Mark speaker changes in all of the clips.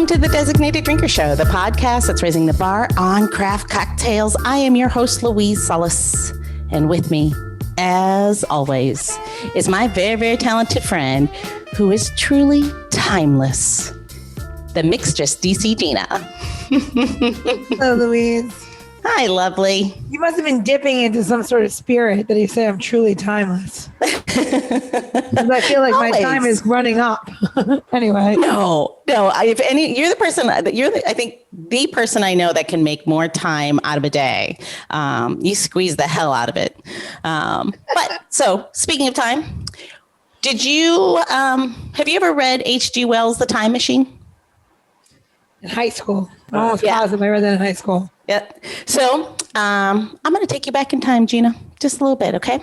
Speaker 1: Welcome to the Designated Drinker Show, the podcast that's raising the bar on craft cocktails. I am your host, Louise Solis, and with me, as always, is my very, very talented friend who is truly timeless, the mixtress, DC Gina.
Speaker 2: Hello, Louise.
Speaker 1: Hi, lovely.
Speaker 2: You must have been dipping into some sort of spirit that you say I'm truly timeless. Because I feel like my time is running up. Anyway.
Speaker 1: No. If any, you're the person. I think the person I know that can make more time out of a day. You squeeze the hell out of it. But so speaking of time, have you ever read H.G. Wells' The Time Machine?
Speaker 2: In high school. I'm almost positive I read that in high school.
Speaker 1: Yep. So I'm going to take you back in time, Gina, just a little bit, okay?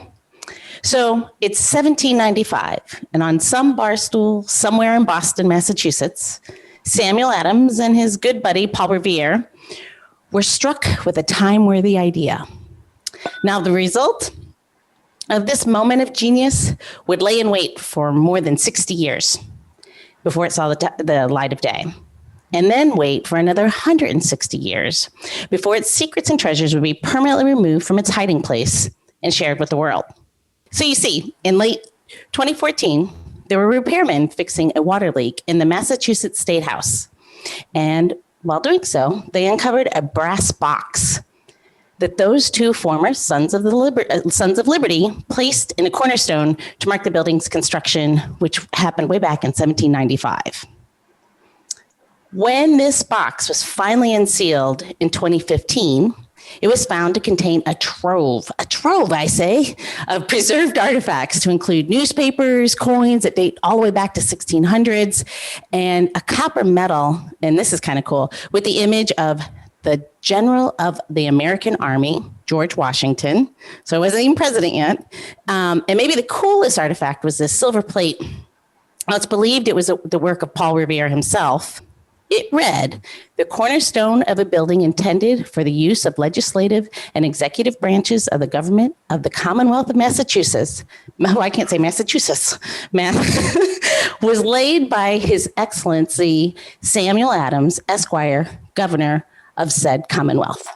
Speaker 1: So it's 1795, and on some bar stool somewhere in Boston, Massachusetts, Samuel Adams and his good buddy, Paul Revere, were struck with a time-worthy idea. Now, the result of this moment of genius would lay in wait for more than 60 years before it saw the light of day. And then wait for another 160 years before its secrets and treasures would be permanently removed from its hiding place and shared with the world. So you see, in late 2014, there were repairmen fixing a water leak in the Massachusetts State House. And while doing so, they uncovered a brass box that those two former Sons of Liberty placed in a cornerstone to mark the building's construction, which happened way back in 1795. When this box was finally unsealed in 2015, it was found to contain a trove, I say, of preserved artifacts to include newspapers, coins that date all the way back to 1600s, and a copper medal, and this is kind of cool, with the image of the General of the American Army, George Washington. So he wasn't even president yet. And maybe the coolest artifact was this silver plate. Well, it's believed it was the work of Paul Revere himself. It read, "The cornerstone of a building intended for the use of legislative and executive branches of the government of the Commonwealth of Massachusetts." Oh, I can't say Massachusetts. Was laid by His Excellency Samuel Adams, Esquire, Governor of said Commonwealth.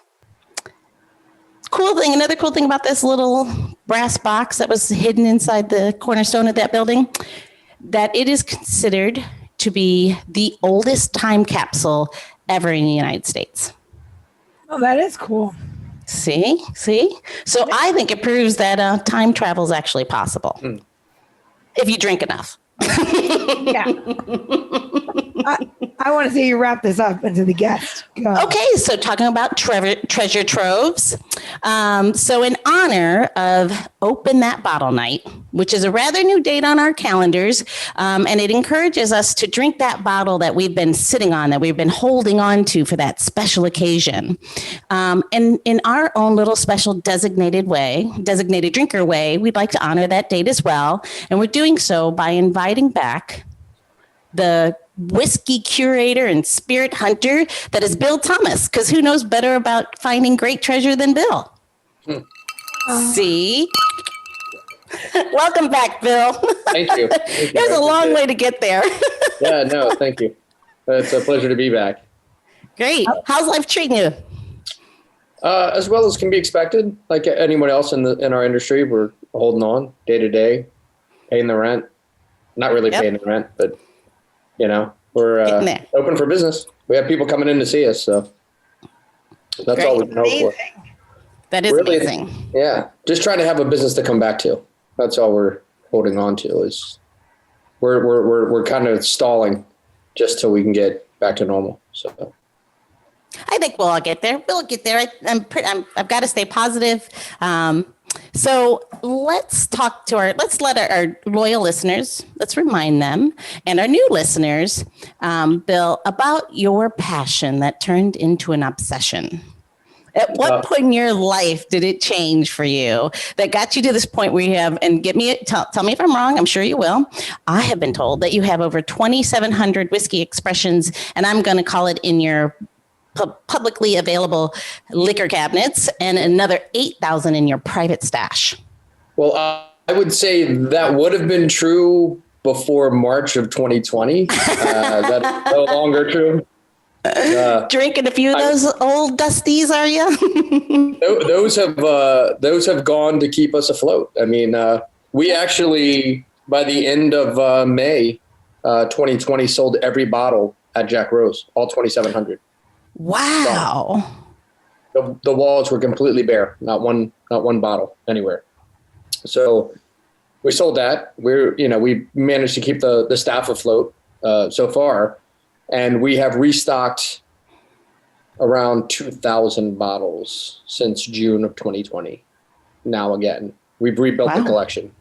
Speaker 1: Cool thing, another cool thing about this little brass box that was hidden inside the cornerstone of that building, that it is considered to be the oldest time capsule ever in the United States.
Speaker 2: Oh, that is cool.
Speaker 1: See? So I think it proves that time travel is actually possible if you drink enough.
Speaker 2: Yeah. I want to see you wrap this up into the guest. Go.
Speaker 1: Okay, so talking about treasure troves. So in honor of Open That Bottle Night, which is a rather new date on our calendars, and it encourages us to drink that bottle that we've been sitting on, that we've been holding on to for that special occasion. And in our own little special designated drinker way, we'd like to honor that date as well. And we're doing so by inviting back the whiskey curator and spirit hunter that is Bill Thomas, because who knows better about finding great treasure than Bill? See? Welcome back, Bill.
Speaker 3: Thank you.
Speaker 1: There's a long way to get there.
Speaker 3: Yeah, no, thank you. It's a pleasure to be back.
Speaker 1: Great. How's life treating you?
Speaker 3: As well as can be expected. Like anyone else in our industry, we're holding on day to day, paying the rent. Not really paying the rent, but we're open for business. We have people coming in to see us, so that's all we can hope for.
Speaker 1: That is really amazing.
Speaker 3: Yeah, just trying to have a business to come back to. That's all we're holding on to. Is we're kind of stalling just till we can get back to normal. So
Speaker 1: I think we'll all get there. We'll get there. I've got to stay positive. So let's let our loyal listeners, let's remind them, and our new listeners, Bill, about your passion that turned into an obsession. At what point in your life did it change for you that got you to this point where you have, and tell me if I'm wrong, I'm sure you will. I have been told that you have over 2,700 whiskey expressions, and I'm going to call it in your publicly available liquor cabinets, and another 8,000 in your private stash.
Speaker 3: Well, I would say that would have been true before March of 2020. That's no longer true.
Speaker 1: Drinking a few of those old dusties, are you?
Speaker 3: those have gone to keep us afloat. I mean, we actually, by the end of May 2020, sold every bottle at Jack Rose, all 2,700.
Speaker 1: Wow.
Speaker 3: The walls were completely bare, not one bottle anywhere. So we sold that. We managed to keep the staff afloat so far, and we have restocked around 2,000 bottles since June of 2020. Now again, we've rebuilt the collection.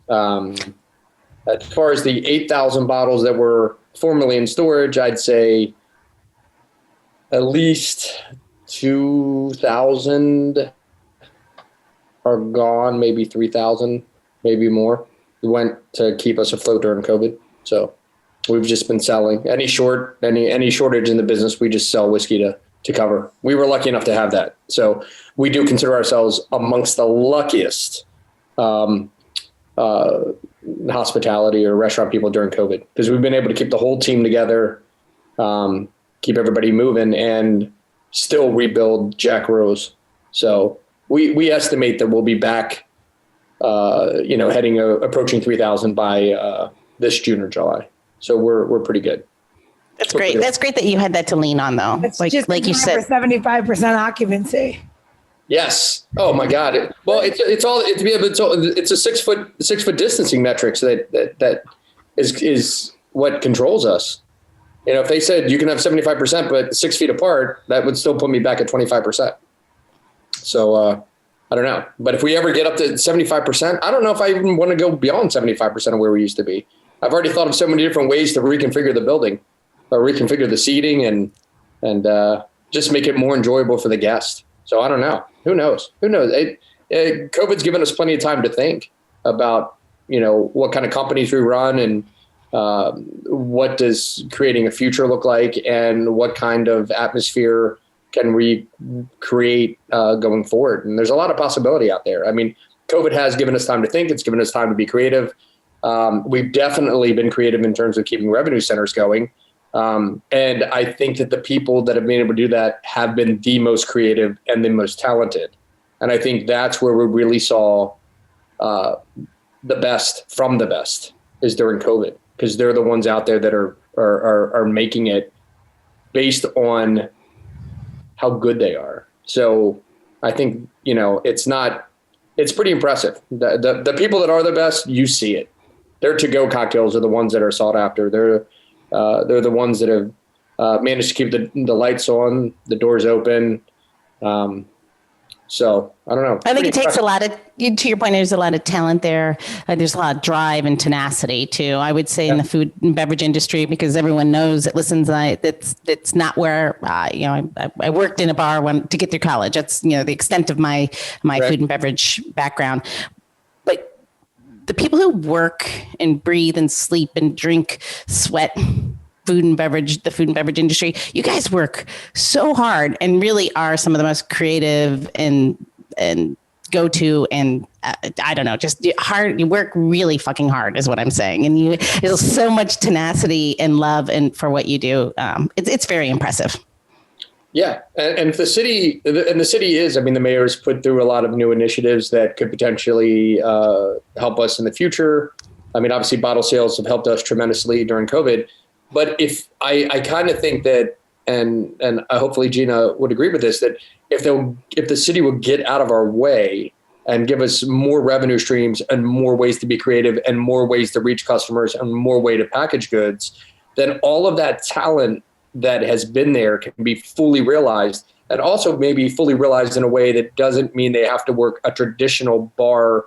Speaker 3: As far as the 8,000 bottles that were formerly in storage, I'd say at least 2,000 are gone, maybe 3,000, maybe more. We went to keep us afloat during COVID. So we've just been selling any shortage in the business. We just sell whiskey to cover. We were lucky enough to have that. So we do consider ourselves amongst the luckiest hospitality or restaurant people during COVID, because we've been able to keep the whole team together, keep everybody moving, and still rebuild Jack Rose. So we estimate that we'll be back, approaching 3,000 by this June or July. So we're pretty good.
Speaker 1: That's great. That's great that you had that to lean on, though.
Speaker 2: It's like you said, 75% occupancy.
Speaker 3: Yes. Oh my God. It's a 6 foot distancing metrics that is what controls us. If they said you can have 75%, but 6 feet apart, that would still put me back at 25%. So I don't know. But if we ever get up to 75%, I don't know if I even want to go beyond 75% of where we used to be. I've already thought of so many different ways to reconfigure the building, or reconfigure the seating, and just make it more enjoyable for the guest. So I don't know. Who knows? COVID's given us plenty of time to think about, what kind of companies we run, and what does creating a future look like, and what kind of atmosphere can we create going forward. And there's a lot of possibility out there. I mean, COVID has given us time to think. It's given us time to be creative. We've definitely been creative in terms of keeping revenue centers going. And I think that the people that have been able to do that have been the most creative and the most talented. And I think that's where we really saw the best from the best is during COVID, because they're the ones out there that are making it based on how good they are. So I think, it's pretty impressive. The people that are the best, you see it. Their to-go cocktails are the ones that are sought after. They're the ones that have managed to keep the lights on, the doors open. So I don't know.
Speaker 1: I think it takes a lot of, to your point, there's a lot of talent there. There's a lot of drive and tenacity too. I would say in the food and beverage industry, because everyone knows that listens, it's not where, I worked in a bar to get through college. That's, the extent of my food and beverage background. But the people who work and breathe and sleep and drink, sweat, the food and beverage industry, you guys work so hard and really are some of the most creative and go to, and I don't know, just hard. You work really fucking hard is what I'm saying. And there's so much tenacity and love and for what you do. It's very impressive.
Speaker 3: Yeah. And the city is, the mayor's put through a lot of new initiatives that could potentially help us in the future. Obviously bottle sales have helped us tremendously during COVID. But if I kind of think that, and hopefully Gina would agree with this, that if the city would get out of our way and give us more revenue streams and more ways to be creative and more ways to reach customers and more way to package goods, then all of that talent that has been there can be fully realized, and also maybe fully realized in a way that doesn't mean they have to work a traditional bar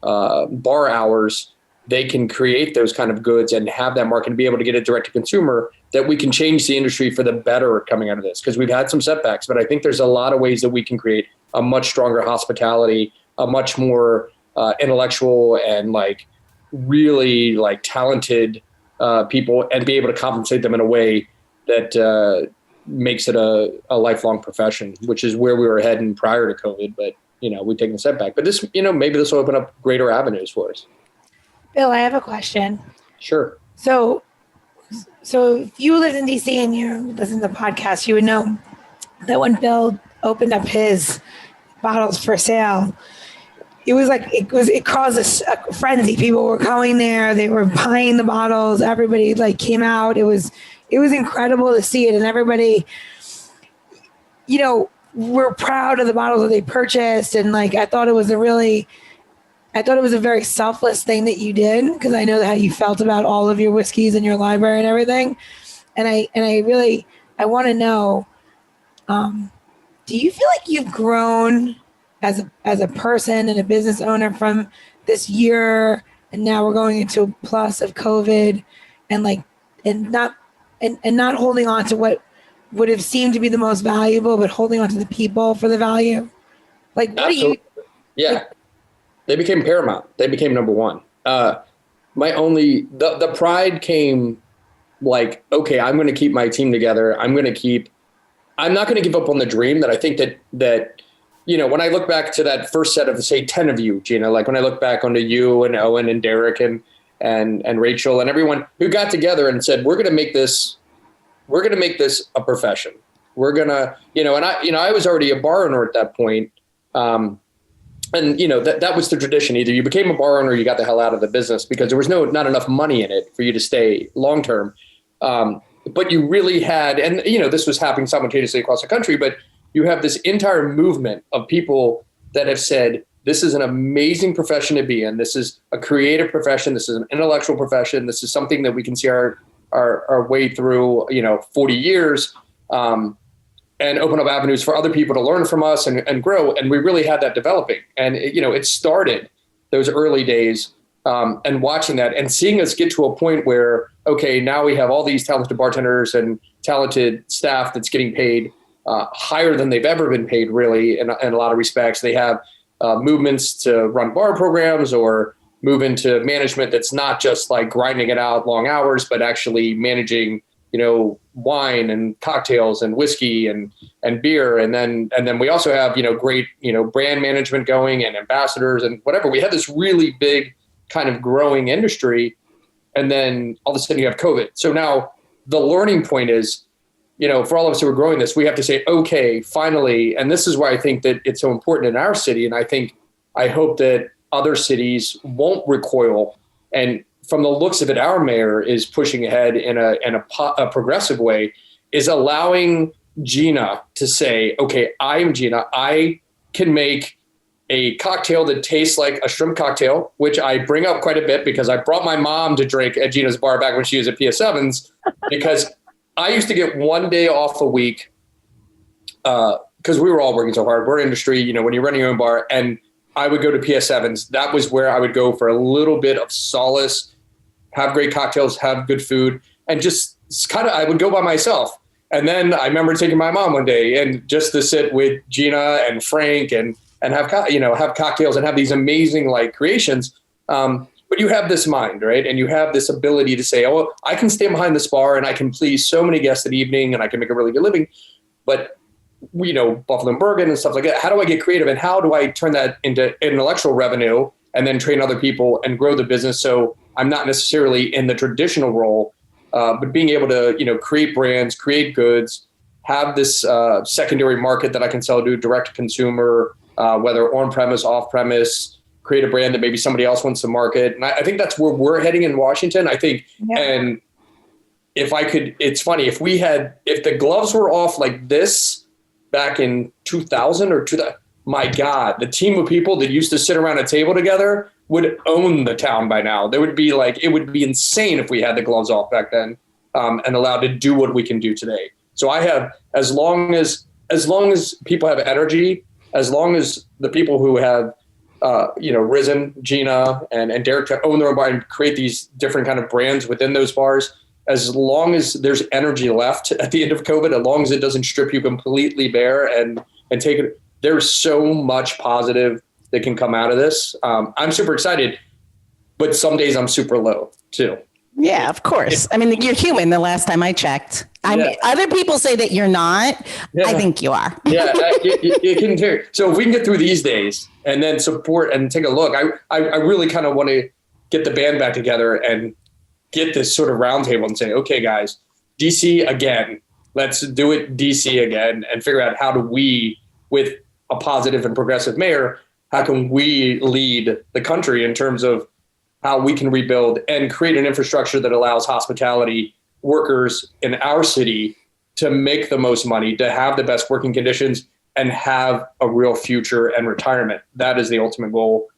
Speaker 3: hours. They can create those kind of goods and have that market and be able to get it direct to consumer, that we can change the industry for the better coming out of this. Because we've had some setbacks, but I think there's a lot of ways that we can create a much stronger hospitality, a much more intellectual and really talented people, and be able to compensate them in a way that makes it a lifelong profession, which is where we were heading prior to COVID. But, we've taken a setback. But this, maybe this will open up greater avenues for us.
Speaker 2: Bill, I have a question.
Speaker 3: Sure.
Speaker 2: So So if you lived in DC and you listen to the podcast, you would know that when Bill opened up his bottles for sale, it caused a frenzy. People were going there, they were buying the bottles, everybody like came out. It was incredible to see it, and everybody, you know, were proud of the bottles that they purchased. And like I thought it was a very selfless thing that you did, because I know how you felt about all of your whiskeys in your library and everything. And I want to know, do you feel like you've grown as a person and a business owner from this year, and now we're going into a plus of COVID, and not holding on to what would have seemed to be the most valuable, but holding on to the people for the value? Like, what do you?
Speaker 3: Yeah.
Speaker 2: Like,
Speaker 3: they became paramount. They became number one. The pride came like, okay, I'm going to keep my team together. I'm not going to give up on the dream that I think that, you know, when I look back to that first set of, say, 10 of you, Gina, like when I look back onto you and Owen and Derek and Rachel and everyone who got together and said, we're going to make this a profession. We're going to, I was already a bar owner at that point. And you know, that was the tradition. Either you became a bar owner or you got the hell out of the business, because there was not enough money in it for you to stay long-term. But you really had, and you know, this was happening simultaneously across the country, but you have this entire movement of people that have said, this is an amazing profession to be in. This is a creative profession. This is an intellectual profession. This is something that we can see our way through, 40 years, and open up avenues for other people to learn from us and grow. And we really had that developing. And, it started those early days, and watching that and seeing us get to a point where, okay, now we have all these talented bartenders and talented staff that's getting paid higher than they've ever been paid, really, in a lot of respects. They have movements to run bar programs or move into management that's not just like grinding it out long hours, but actually managing, wine and cocktails and whiskey and beer. And then we also have, great, brand management going and ambassadors and whatever. We had this really big kind of growing industry. And then all of a sudden you have COVID. So now the learning point is, for all of us who are growing this, we have to say, okay, finally, and this is why I think that it's so important in our city. And I hope that other cities won't recoil. And from the looks of it, our mayor is pushing ahead in a progressive way, is allowing Gina to say, okay, I'm Gina. I can make a cocktail that tastes like a shrimp cocktail, which I bring up quite a bit because I brought my mom to drink at Gina's bar back when she was at PS7's, because I used to get one day off a week because we were all working so hard. We're industry, when you're running your own bar, and I would go to PS7's. That was where I would go for a little bit of solace, have great cocktails, have good food, and just kind of, I would go by myself. And then I remember taking my mom one day and just to sit with Gina and Frank and have cocktails and have these amazing like creations. But you have this mind, right? And you have this ability to say, oh, I can stand behind this bar and I can please so many guests that evening and I can make a really good living. But Buffalo and Bergen and stuff like that. How do I get creative, and how do I turn that into intellectual revenue and then train other people and grow the business? So I'm not necessarily in the traditional role, but being able to, create brands, create goods, have this secondary market that I can sell to direct to consumer, whether on premise, off premise, create a brand that maybe somebody else wants to market. And I think that's where we're heading in Washington. I think, yeah. And if I could, it's funny, if the gloves were off like this back in 2000 or 2000, my God, the team of people that used to sit around a table together would own the town by now. There would be it would be insane if we had the gloves off back then, and allowed to do what we can do today. So I have, as long as people have energy, as long as the people who have, risen, Gina and Derek, to own their own bar and create these different kind of brands within those bars, as long as there's energy left at the end of COVID, as long as it doesn't strip you completely bare and take it, there's so much positive that can come out of this. I'm super excited, but some days I'm super low too.
Speaker 1: Yeah, of course. I mean, you're human. The last time I checked, other people say that you're not. Yeah. I think you are.
Speaker 3: Yeah, you can hear. So if we can get through these days and then support and take a look, I really kind of want to get the band back together and get this sort of roundtable and say, okay, guys, DC again, let's do it DC again and figure out how do we, with a positive and progressive mayor, how can we lead the country in terms of how we can rebuild and create an infrastructure that allows hospitality workers in our city to make the most money, to have the best working conditions, and have a real future and retirement. That is the ultimate goal.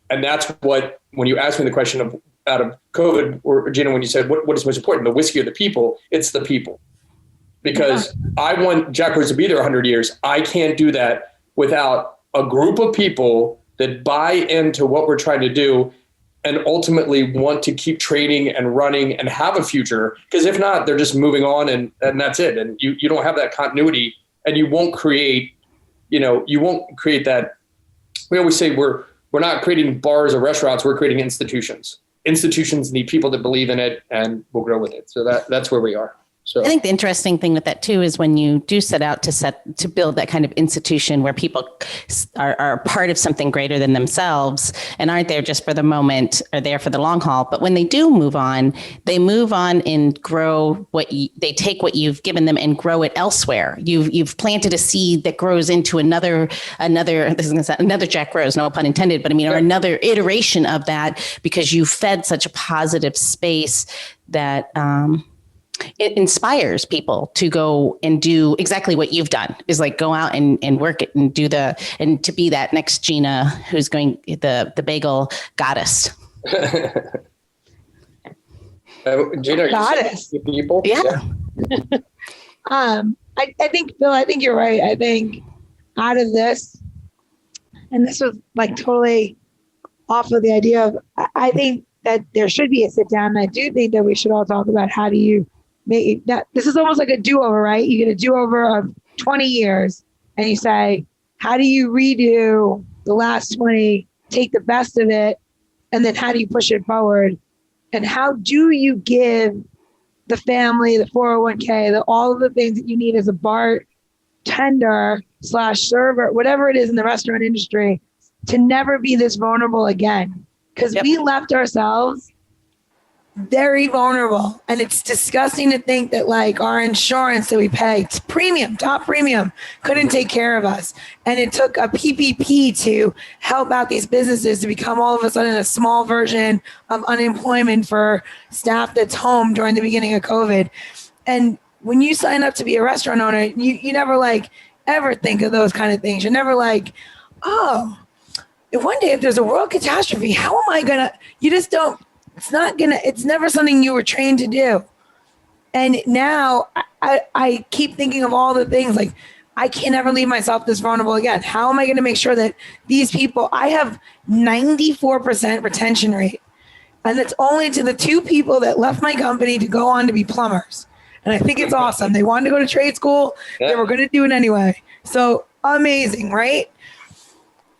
Speaker 3: And that's what, when you asked me the question of out of COVID, or Gina, when you said what is most important, the whiskey or the people, it's the people. Because I want Jack Rose to be there 100 years. I can't do that without a group of people that buy into what we're trying to do and ultimately want to keep training and running and have a future. Because if not, they're just moving on and that's it. And you don't have that continuity, and you won't create, that. We always say we're not creating bars or restaurants, we're creating institutions. Institutions need people that believe in it, and we'll grow with it. So that's where we are. So
Speaker 1: I think the interesting thing with that too is when you do set out to build that kind of institution where people are part of something greater than themselves and aren't there just for the moment, are there for the long haul. But when they do move on, they move on and grow they take what you've given them and grow it elsewhere. You've planted a seed that grows into another Jack Rose, no pun intended, but I mean, or another iteration of that, because you fed such a positive space that, it inspires people to go and do exactly what you've done, is like go out and work it and and to be that next Gina who's going the bagel goddess.
Speaker 3: Gina,
Speaker 2: goddess.
Speaker 3: People.
Speaker 1: Yeah.
Speaker 2: I think, Bill, I think you're right. I think out of this, and this was like totally off of the idea of, I think that there should be a sit down. And I do think that we should all talk about how do you make that. This is almost like a do-over, right? You get a do-over of 20 years and you say, how do you redo the last 20, take the best of it, and then how do you push it forward? And how do you give the family, the 401k, all of the things that you need as a bartender / server, whatever it is in the restaurant industry, to never be this vulnerable again? Because we left ourselves very vulnerable. And it's disgusting to think that like our insurance that we pay, top premium, couldn't take care of us. And it took a PPP to help out these businesses to become all of a sudden a small version of unemployment for staff that's home during the beginning of COVID. And when you sign up to be a restaurant owner, you never like ever think of those kind of things. You're never like, oh, one day if there's a world catastrophe, how am I gonna, you just don't, it's never something you were trained to do. And now I keep thinking of all the things like, I can never leave myself this vulnerable again. How am I going to make sure that these people, I have 94% retention rate. And it's only to the 2 people that left my company to go on to be plumbers. And I think it's awesome. They wanted to go to trade school. They were going to do it anyway. So amazing, right?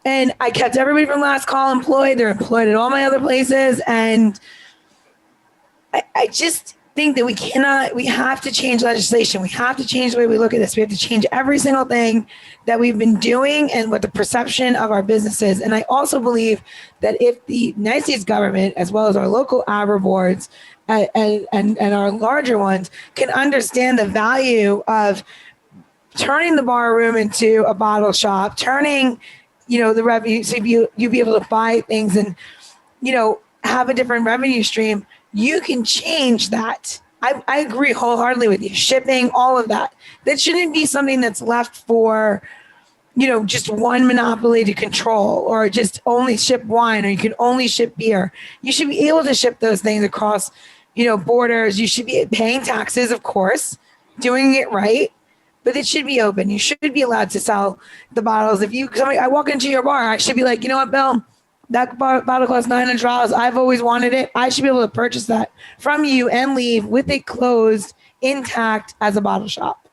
Speaker 2: And I kept everybody from Last Call employed. They're employed at all my other places. And I just think that we have to change legislation. We have to change the way we look at this. We have to change every single thing that we've been doing and what the perception of our business is. And I also believe that if the United States government, as well as our local ABRA boards and our larger ones, can understand the value of turning the bar room into a bottle shop, turning the revenue, so you be able to buy things and, have a different revenue stream, you can change that. I agree wholeheartedly with you. Shipping, all of that. That shouldn't be something that's left for, just one monopoly to control, or just only ship wine, or you can only ship beer. You should be able to ship those things across, borders. You should be paying taxes, of course, doing it right. But it should be open. You should be allowed to sell the bottles. If I walk into your bar, I should be like, you know what, Bill? That bottle costs $900. I've always wanted it. I should be able to purchase that from you and leave with it closed, intact as a bottle shop.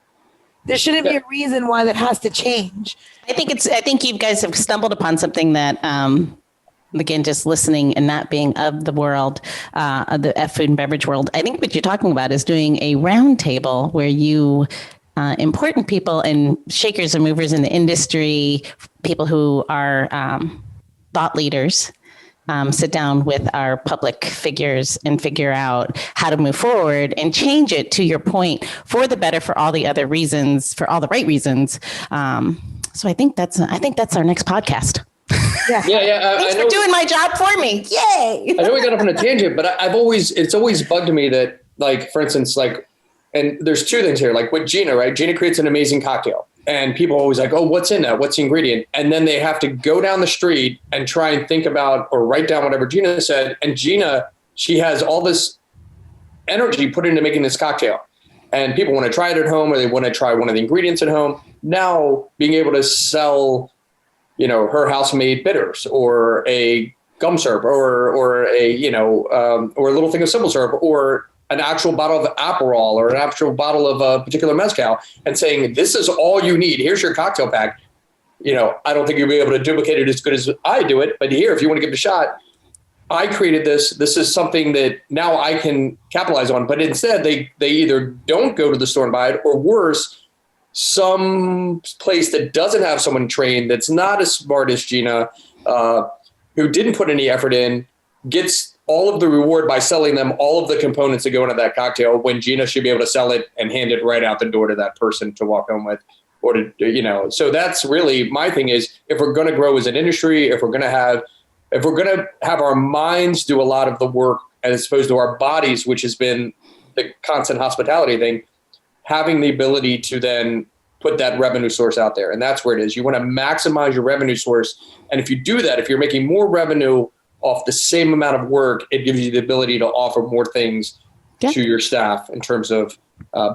Speaker 2: There shouldn't be a reason why that has to change.
Speaker 1: I think you guys have stumbled upon something that, again, just listening and not being of the world, of the food and beverage world. I think what you're talking about is doing a round table where you important people and shakers and movers in the industry, people who are thought leaders, sit down with our public figures and figure out how to move forward and change it, to your point, for the better, for all the other reasons, for all the right reasons. So I think that's our next podcast.
Speaker 2: Yeah.
Speaker 1: Thanks for doing my job for me. Yay.
Speaker 3: I know we got up on a tangent, but it's always bugged me that, like, for instance, like, and there's two things here, like with Gina, right? Gina creates an amazing cocktail and people always like, oh, what's in that? What's the ingredient? And then they have to go down the street and try and think about or write down whatever Gina said. And Gina, she has all this energy put into making this cocktail. And people want to try it at home, or they want to try one of the ingredients at home. Now being able to sell, her house-made bitters, or a gum syrup, or a or a little thing of simple syrup, or an actual bottle of Aperol, or an actual bottle of a particular Mezcal, and saying, this is all you need. Here's your cocktail pack. I don't think you'll be able to duplicate it as good as I do it, but here, if you want to give it a shot, I created this. This is something that now I can capitalize on. But instead, they either don't go to the store and buy it, or worse, some place that doesn't have someone trained, that's not as smart as Gina, who didn't put any effort in, gets all of the reward by selling them all of the components that go into that cocktail, when Gina should be able to sell it and hand it right out the door to that person to walk home with. Or to, so that's really my thing is, if we're going to grow as an industry, if we're going to have our minds do a lot of the work as opposed to our bodies, which has been the constant hospitality thing, having the ability to then put that revenue source out there. And that's where it is. You want to maximize your revenue source. And if you do that, if you're making more revenue off the same amount of work, it gives you the ability to offer more things to your staff in terms of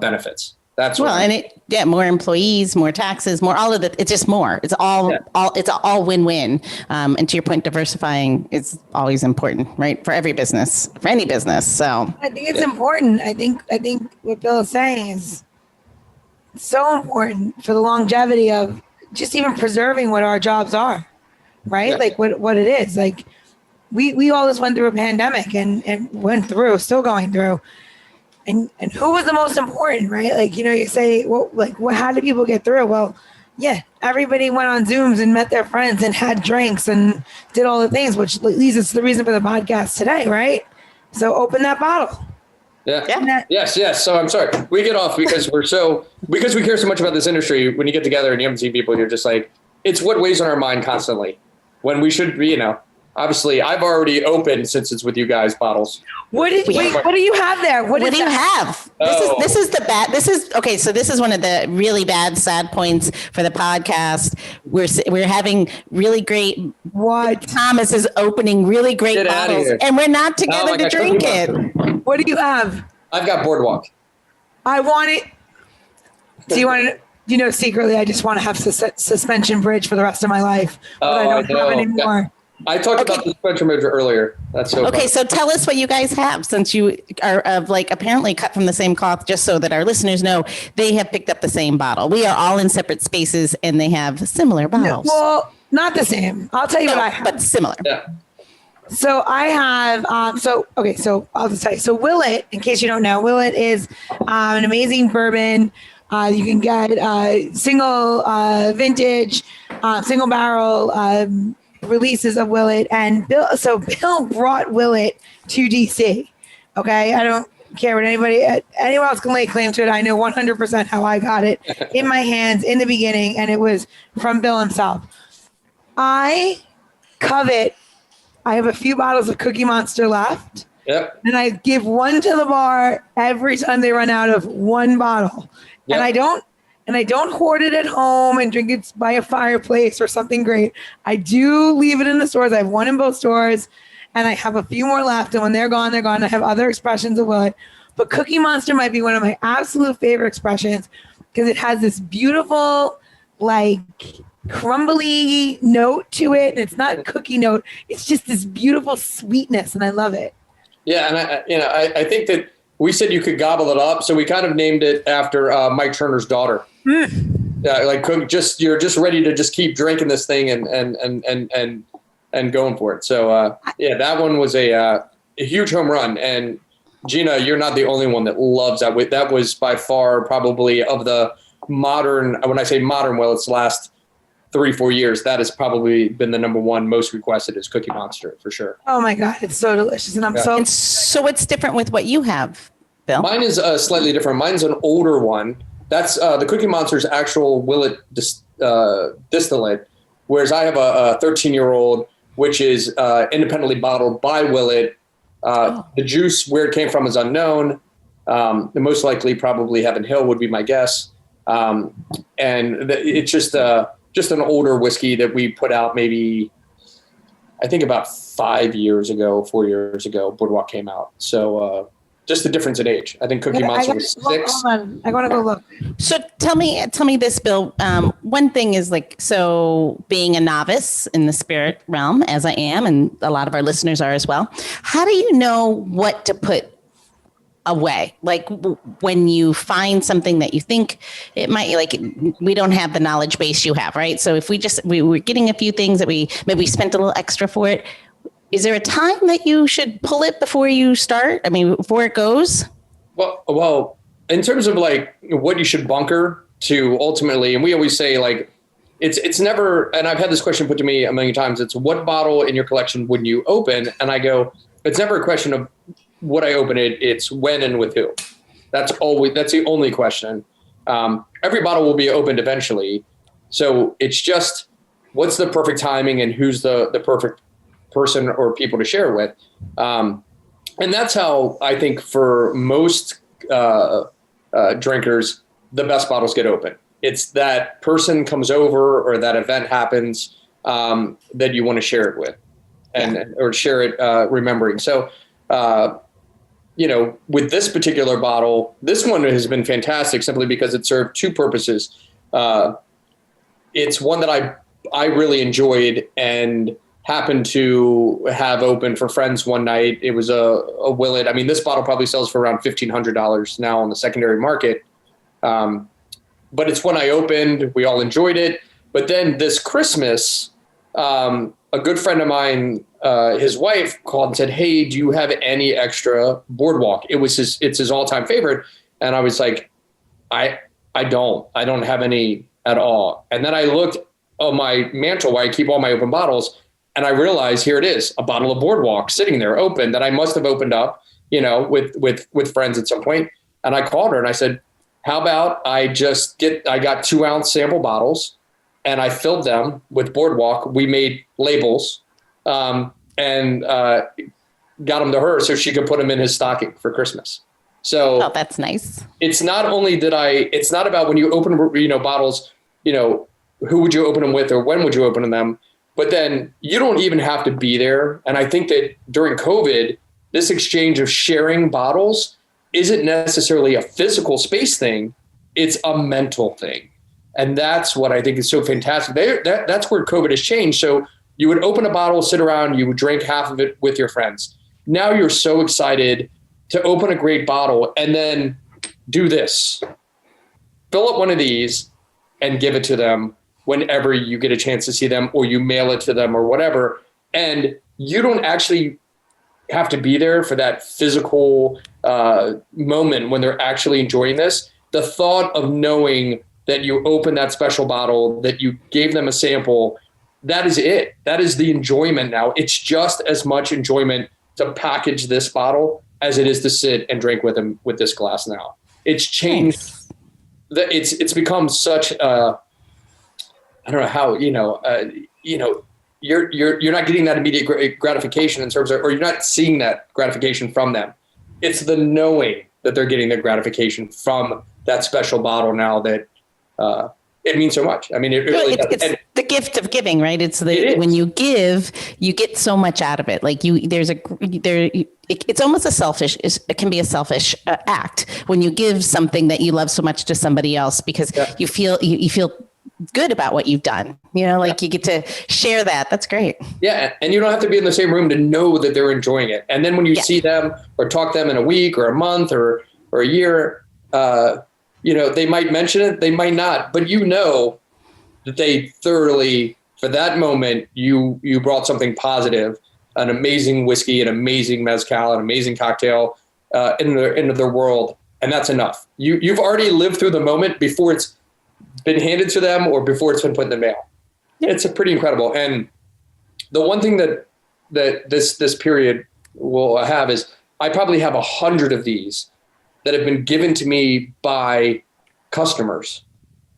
Speaker 3: benefits. That's
Speaker 1: more employees, more taxes, more all of it. It's just more. It's all win-win. And to your point, diversifying is always important, right? For every business, for any business. So
Speaker 2: I think it's important. I think what Bill is saying is so important for the longevity of just even preserving what our jobs are, right? Yeah. Like what it is. Like we all just went through a pandemic and still going through. And who was the most important, right? Like, you say, well, like, how did people get through? Well, yeah, everybody went on Zooms and met their friends and had drinks and did all the things, which leads us to the reason for the podcast today, right? So open that bottle.
Speaker 3: Yeah. Yes. So I'm sorry. We get off because because we care so much about this industry. When you get together and you haven't seen people, you're just like, it's what weighs on our mind constantly, when we should be, obviously, I've already opened, since it's with you guys, bottles.
Speaker 2: What do you have there? What do you have?
Speaker 1: This is the bad. Okay. So this is one of the really bad, sad points for the podcast. We're having really great.
Speaker 2: What?
Speaker 1: Thomas is opening really great bottles, and we're not together to drink it.
Speaker 2: What do you have?
Speaker 3: I've got Boardwalk.
Speaker 2: I want it. Do you want it? Secretly, I just want to have suspension bridge for the rest of my life, but I don't have anymore.
Speaker 3: I talked about the suspension bridge earlier. That's so
Speaker 1: okay. Fun. So tell us what you guys have, since you are apparently cut from the same cloth, just so that our listeners know they have picked up the same bottle. We are all in separate spaces and they have similar bottles.
Speaker 2: No, well, not the same. I'll tell you what I have.
Speaker 1: But similar.
Speaker 3: Yeah.
Speaker 2: So I have, so I'll just tell you. So Willett, in case you don't know, Willett is an amazing bourbon. You can get single vintage, single barrel releases of Willett, and Bill brought Willett to DC. Okay, I don't care what anyone else can lay claim to it. I know 100% how I got it in my hands in the beginning, and it was from Bill himself. I covet. I have a few bottles of Cookie Monster left.
Speaker 3: Yep.
Speaker 2: And I give one to the bar every time they run out of one bottle. Yep. And I don't hoard it at home and drink it by a fireplace or something great. I do leave it in the stores. I have one in both stores, and I have a few more left. And when they're gone, they're gone. I have other expressions of Willett. But Cookie Monster might be one of my absolute favorite expressions because it has this beautiful, like, crumbly note to it. And it's not a cookie note. It's just this beautiful sweetness, and I love it.
Speaker 3: Yeah, and I think that we said you could gobble it up, so we kind of named it after Mike Turner's daughter. Yeah, like you're just ready to just keep drinking this thing and going for it. So that one was a huge home run. And Gina, you're not the only one that loves that. That was by far probably of the modern. When I say modern, well, it's last 3-4 years, that has probably been the number one most requested is Cookie Monster for sure.
Speaker 2: Oh my God, it's so delicious. And I'm
Speaker 1: And so what's different with what you have, Bill?
Speaker 3: Mine is slightly different. Mine's an older one. That's the Cookie Monster's actual Willett distillate, whereas I have a 13-year-old, which is independently bottled by Willett. The juice, where it came from, is unknown. The most likely probably Heaven Hill would be my guess. It's just an older whiskey that we put out maybe, I think about 4 years ago, Boardwalk came out. So just the difference in age. I think Cookie Monster was 6.
Speaker 2: Hold on. I want to go look.
Speaker 1: So tell me this, Bill. One thing is so being a novice in the spirit realm, as I am, and a lot of our listeners are as well. How do you know what to put away? Like when you find something that you think it might, we don't have the knowledge base you have, right? So if we were getting a few things that we maybe spent a little extra for it, is there a time that you should pull it before you start? I mean, before it goes?
Speaker 3: Well, in terms of what you should bunker to ultimately, and we always say it's never, and I've had this question put to me a million times, it's what bottle in your collection wouldn't you open? And I go, it's never a question of would I open it? It's when and with who. That's the only question. Every bottle will be opened eventually. So it's just what's the perfect timing and who's the perfect person or people to share with. And that's how I think for most drinkers, the best bottles get open. It's that person comes over or that event happens that you want to share it with or share it remembering. So, with this particular bottle, this one has been fantastic simply because it served two purposes. It's one that I really enjoyed and happened to have open for friends one night. It was a Willett. I mean, this bottle probably sells for around $1,500 now on the secondary market. But it's one I opened. We all enjoyed it. But then this Christmas, a good friend of mine, his wife called and said, "Hey, do you have any extra Boardwalk?" It's his all-time favorite. And I was like, I don't have any at all. And then I looked on my mantle where I keep all my open bottles, and I realized here it is, a bottle of Boardwalk sitting there open that I must have opened up, with friends at some point. And I called her and I said, how about I got 2-ounce sample bottles and I filled them with Boardwalk. We made labels and got them to her so she could put them in his stocking for Christmas. So
Speaker 1: that's nice.
Speaker 3: It's not only it's not about when you open, bottles, who would you open them with or when would you open them? But then you don't even have to be there. And I think that during COVID, this exchange of sharing bottles isn't necessarily a physical space thing. It's a mental thing. And that's what I think is so fantastic. That's where COVID has changed. So you would open a bottle, sit around, you would drink half of it with your friends. Now you're so excited to open a great bottle and then do this. Fill up one of these and give it to them whenever you get a chance to see them, or you mail it to them or whatever. And you don't actually have to be there for that physical moment when they're actually enjoying this. The thought of knowing that you opened that special bottle, that you gave them a sample, that is it. That is the enjoyment now. It's just as much enjoyment to package this bottle as it is to sit and drink with them with this glass now. It's changed. It's become such I don't know how, you're not getting that immediate gratification in terms of, or you're not seeing that gratification from them. It's the knowing that they're getting the gratification from that special bottle now that it means so much. I mean, it really does.
Speaker 1: It's the gift of giving, right? When you give, you get so much out of it. Like it's almost it can be a selfish act when you give something that you love so much to somebody else because you feel good about what you've done. You get to share that. That's great. Yeah.
Speaker 3: And you don't have to be in the same room to know that they're enjoying it. And then when you see them or talk to them in a week or a month or a year, they might mention it, they might not, but that they thoroughly, for that moment, you brought something positive, an amazing whiskey, an amazing mezcal, an amazing cocktail into their world. And that's enough. You've already lived through the moment before it's been handed to them or before it's been put in the mail. It's a pretty incredible. And the one thing that this period will have is I probably have 100 of these that have been given to me by customers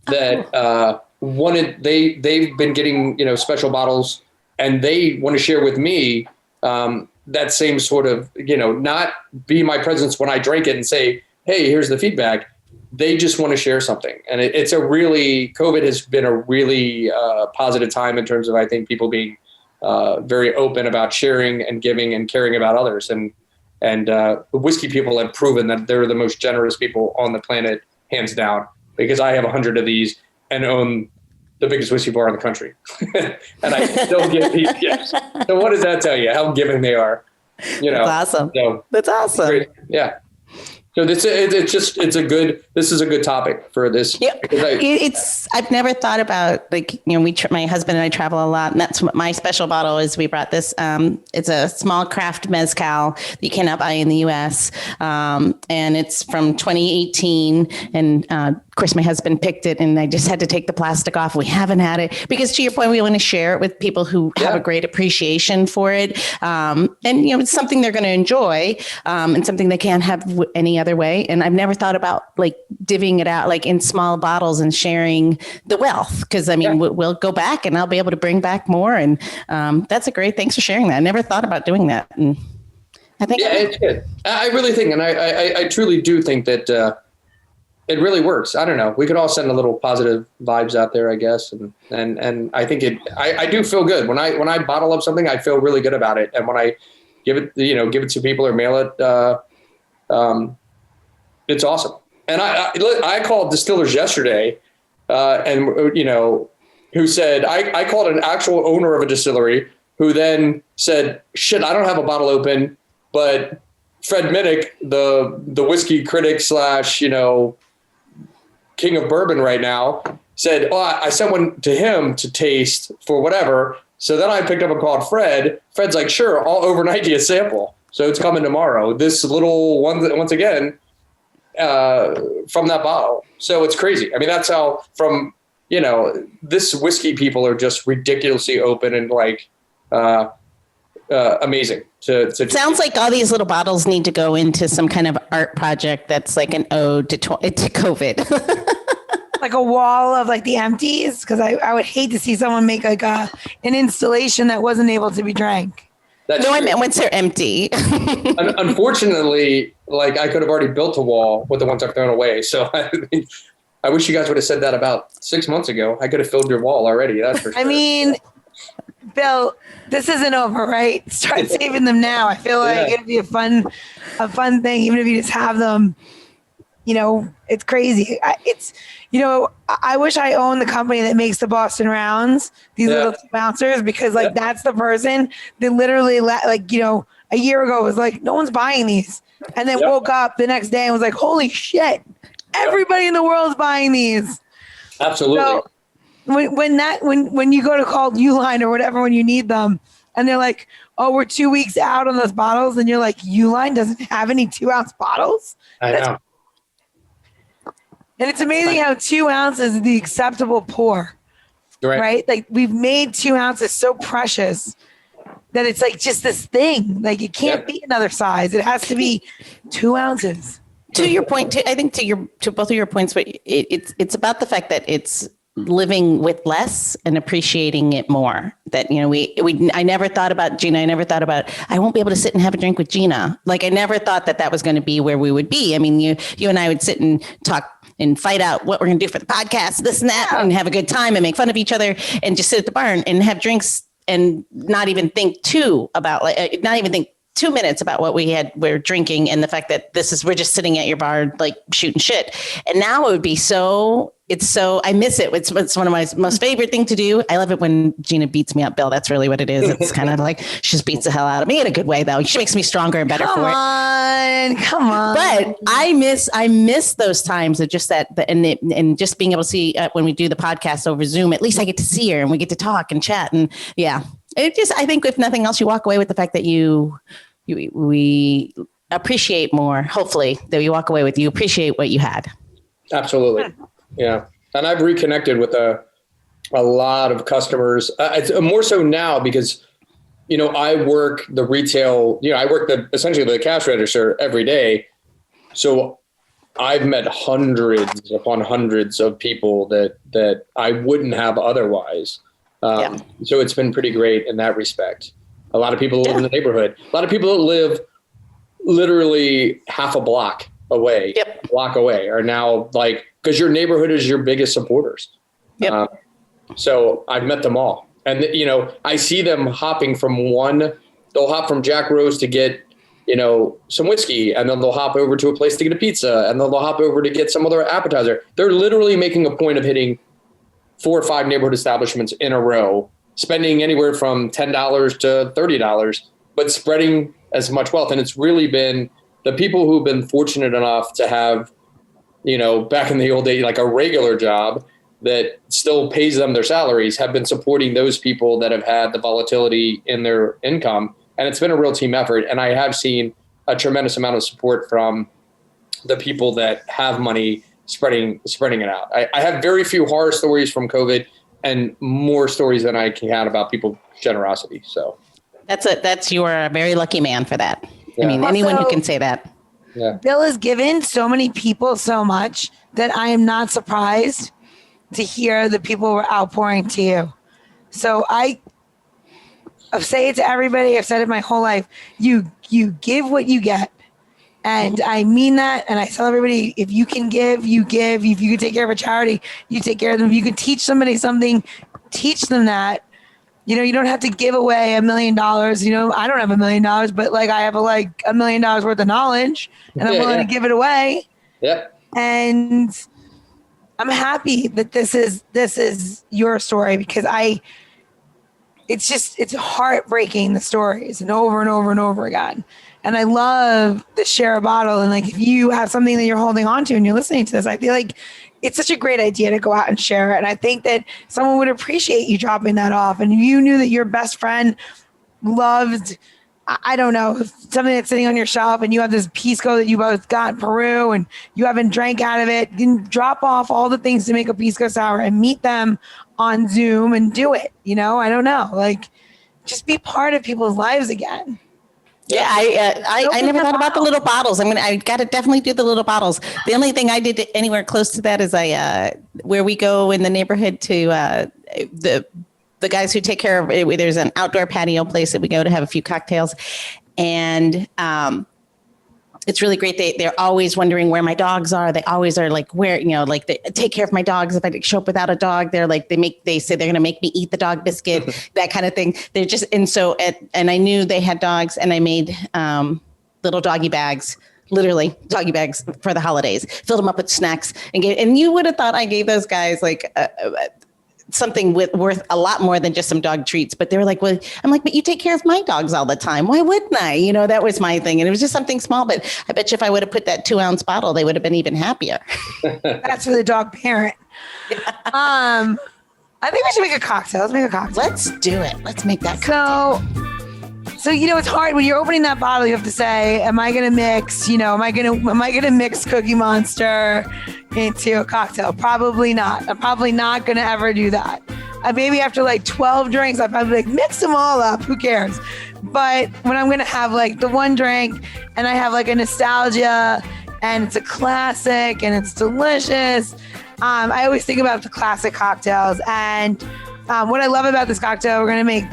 Speaker 3: that they've been getting, special bottles, and they want to share with me that same sort of, not be my presence when I drink it and say, hey, here's the feedback. They just want to share something. And COVID has been a really positive time in terms of, I think, people being very open about sharing and giving and caring about others. And the whiskey people have proven that they're the most generous people on the planet, hands down, because I have 100 of these and own the biggest whiskey bar in the country. And I still get these gifts. So what does that tell you? How giving they are.
Speaker 1: That's awesome.
Speaker 3: So,
Speaker 1: that's awesome.
Speaker 3: Great. Yeah. So this is a good topic for this.
Speaker 1: Yeah, I've never thought about, my husband and I travel a lot, and that's what my special bottle is. We brought this. It's a small craft mezcal that you cannot buy in the U.S. And it's from 2018. And of course, my husband picked it, and I just had to take the plastic off. We haven't had it because, to your point, we want to share it with people who have a great appreciation for it. And it's something they're going to enjoy, and something they can't have any other way. And I've never thought about divvying it out in small bottles and sharing the wealth. Cause we'll go back and I'll be able to bring back more. And that's thanks for sharing that. I never thought about doing that. And I think
Speaker 3: it's good. I really think, and I truly do think that it really works. I don't know. We could all send a little positive vibes out there, I guess. And I think I do feel good when I bottle up something, I feel really good about it. And when I give it to people or mail it, it's awesome. And I called distillers yesterday, who said, I called an actual owner of a distillery who then said, shit, I don't have a bottle open, but Fred Minnick, the whiskey critic / king of bourbon right now, said, I sent one to him to taste for whatever. So then I picked up and called Fred. Fred's like, sure, I'll overnight you a sample. So it's coming tomorrow. This little one, once again, from that bottle. So it's crazy. I mean, that's how this whiskey people are just ridiculously open and amazing.
Speaker 1: Sounds like all these little bottles need to go into some kind of art project that's like an ode to COVID.
Speaker 2: Like a wall of the empties, because I would hate to see someone make an installation that wasn't able to be drank.
Speaker 1: I meant once they're empty.
Speaker 3: Unfortunately, I could have already built a wall with the ones I've thrown away. So I wish you guys would have said that about 6 months ago. I could have filled your wall already. That's for sure.
Speaker 2: I mean, Bill, this isn't over, right? Start saving them now. I feel like it'd be a fun thing, even if you just have them. It's crazy. I wish I owned the company that makes the Boston Rounds, these little bouncers, because that's the person that literally a year ago was like, no one's buying these. And then woke up the next day and was like, holy shit, everybody in the world's buying these.
Speaker 3: Absolutely.
Speaker 2: So when you go to call Uline or whatever, when you need them, and they're like, oh, we're 2 weeks out on those bottles. And you're like, Uline doesn't have any 2-ounce bottles.
Speaker 3: I know.
Speaker 2: And it's amazing how 2 ounces is the acceptable pour, right? We've made 2 ounces so precious that it's just this thing. It can't be another size. It has to be 2 ounces.
Speaker 1: To your point, I think to both of your points, but it's about the fact that it's living with less and appreciating it more. That, I never thought about Gina. I never thought about, I won't be able to sit and have a drink with Gina. I never thought that was going to be where we would be. I mean, you and I would sit and talk and fight out what we're going to do for the podcast, this and that, and have a good time and make fun of each other and just sit at the bar and have drinks and not even think 2 minutes about what we're drinking and the fact that we're just sitting at your bar, shooting shit. And now it would be I miss it. It's one of my most favorite thing to do. I love it when Gina beats me up, Bill. That's really what it is. It's kind of she just beats the hell out of me in a good way, though. She makes me stronger and better for it.
Speaker 2: Come on.
Speaker 1: But I miss those times of just that, and just being able to see when we do the podcast over Zoom, at least I get to see her and we get to talk and chat. And I think if nothing else, you walk away with the fact that we appreciate more, hopefully, that you walk away with, you appreciate what you had.
Speaker 3: Absolutely. Yeah. And I've reconnected with a a lot of customers. It's more so now because, I work the retail, I work essentially the cash register every day. So I've met hundreds upon hundreds of people that I wouldn't have otherwise. So it's been pretty great in that respect. A lot of people live in the neighborhood. A lot of people that live literally half a block away, are now because your neighborhood is your biggest supporters. So I've met them all. And, I see them hopping they'll hop from Jack Rose to get, some whiskey, and then they'll hop over to a place to get a pizza, and then they'll hop over to get some other appetizer. They're literally making a point of hitting 4 or 5 neighborhood establishments in a row, spending anywhere from $10 to $30, but spreading as much wealth. And it's really been the people who've been fortunate enough to have, back in the old days, like a regular job that still pays them their salaries, have been supporting those people that have had the volatility in their income. And it's been a real team effort. And I have seen a tremendous amount of support from the people that have money spreading it out. I have very few horror stories from COVID and more stories than I can count about people's generosity. So you're a very lucky man for that. Yeah. I mean, anyone who can say that.
Speaker 2: Yeah. Bill has given so many people so much that I am not surprised to hear that people were outpouring to you. So I say it to everybody. I've said it my whole life. You give what you get. And I mean that. And I tell everybody, if you can give, you give. If you can take care of a charity, you take care of them. If you can teach somebody something, teach them that. You don't have to give away $1 million. I don't have $1 million, but I have $1 million worth of knowledge, and I'm willing to give it away.
Speaker 3: Yeah.
Speaker 2: And I'm happy that this is your story, because it's heartbreaking, the stories, and over and over and over again. And I love the share a bottle. And if you have something that you're holding on to and you're listening to this, I feel like it's such a great idea to go out and share it. And I think that someone would appreciate you dropping that off. And you knew that your best friend loved, I don't know, something that's sitting on your shelf, and you have this pisco that you both got in Peru and you haven't drank out of it. You can drop off all the things to make a pisco sour and meet them on Zoom and do it. I don't know, just be part of people's lives again.
Speaker 1: Yeah, I never thought about the little bottles. I got to definitely do the little bottles. The only thing I did anywhere close to that is where we go in the neighborhood to the guys who take care of it. There's an outdoor patio place that we go to have a few cocktails, and it's really great. They're always wondering where my dogs are. They always are where, they take care of my dogs. If I show up without a dog, they're they say they're going to make me eat the dog biscuit, that kind of thing. They're just, and I knew they had dogs, and I made little doggy bags, literally doggy bags for the holidays, filled them up with snacks and you would have thought I gave those guys something worth a lot more than just some dog treats. But they were well, I'm but you take care of my dogs all the time. Why wouldn't I? That was my thing. And it was just something small, but I bet you if I would have put that 2-ounce bottle, they would have been even happier.
Speaker 2: That's for the dog parent. Yeah. I think we should make a cocktail. Let's make a cocktail.
Speaker 1: Let's do it. Let's make that
Speaker 2: So it's hard when you're opening that bottle. You have to say, am I going to mix, am I going to mix Cookie Monster into a cocktail? Probably not. I'm probably not going to ever do that. Maybe after 12 drinks, I'll probably mix them all up. Who cares? But when I'm going to have the one drink and I have a nostalgia and it's a classic and it's delicious, I always think about the classic cocktails. And what I love about this cocktail, we're going to make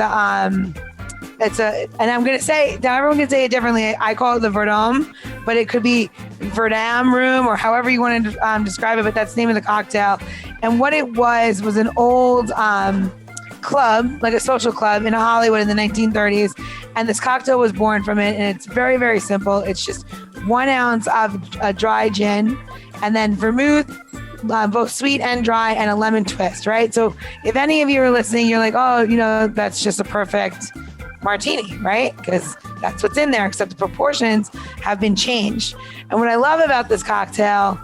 Speaker 2: and I'm going to say, now everyone can say it differently. I call it the Vendome, but it could be Verdam Room or however you want to describe it, but that's the name of the cocktail. And what it was an old club, a social club in Hollywood in the 1930s. And this cocktail was born from it. And it's very, very simple. It's just 1 ounce of dry gin and then vermouth, both sweet and dry, and a lemon twist, right? So if any of you are listening, you're that's just a perfect martini, right? Because that's what's in there, except the proportions have been changed. And what I love about this cocktail